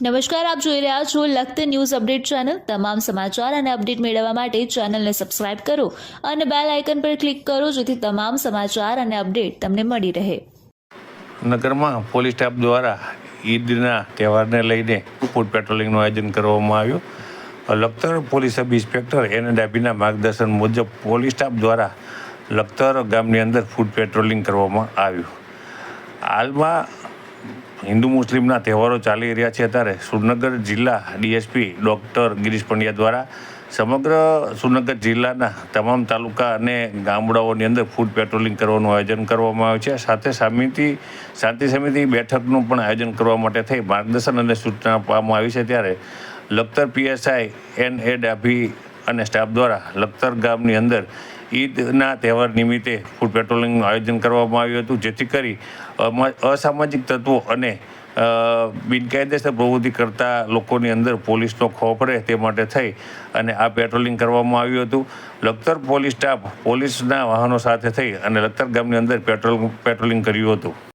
નમસ્કાર, આપ જોઈ રહ્યા છો લખત ન્યૂઝ અપડેટ ચેનલ। તમામ સમાચાર અને અપડેટ મેળવવા માટે ચેનલને સબસ્ક્રાઇબ કરો અને બેલ આઇકન પર ક્લિક કરો જેથી તમામ સમાચાર અને અપડેટ તમને મળી રહે। નગરમાં પોલીસ સ્ટાફ દ્વારા ઈદના તહેવારને લઈને ફૂડ પેટ્રોલિંગનું આયોજન કરવામાં આવ્યું। Lakhtar police sub inspector N ડાભીના માર્ગદર્શન મુજબ પોલીસ સ્ટાફ દ્વારા લખતર ગામની અંદર ફૂડ પેટ્રોલિંગ કરવામાં આવ્યું। હાલમાં હિન્દુ મુસ્લિમના તહેવારો ચાલી રહ્યા છે ત્યારે સુરનગર જિલ્લા ડીએસપી ડૉક્ટર ગિરીશ પંડ્યા દ્વારા સમગ્ર સુરનગર જિલ્લાના તમામ તાલુકા અને ગામડાઓની અંદર ફૂડ પેટ્રોલિંગ કરવાનું આયોજન કરવામાં આવ્યું છે। સાથે શાંતિ સમિતિ બેઠકનું પણ આયોજન કરવા માટે થઈ માર્ગદર્શન અને સૂચના આપવામાં આવી છે। ત્યારે લખતર પીએસઆઈ એન એ ડાભી અને સ્ટાફ દ્વારા લખતર ગામની અંદર ઈદના તહેવાર નિમિત્તે ફૂડ પેટ્રોલિંગનું આયોજન કરવામાં આવ્યું હતું, જેથી કરી અસામાજિક તત્વો અને બિનકાયદેસર પ્રવૃત્તિ કરતા લોકોની અંદર પોલીસનો ખોફ રહે તે માટે થઈ અને આ પેટ્રોલિંગ કરવામાં આવ્યું હતું। લખતર પોલીસ સ્ટાફ પોલીસના વાહનો સાથે થઈ અને લખતર ગામની અંદર પેટ્રોલિંગ કર્યું હતું।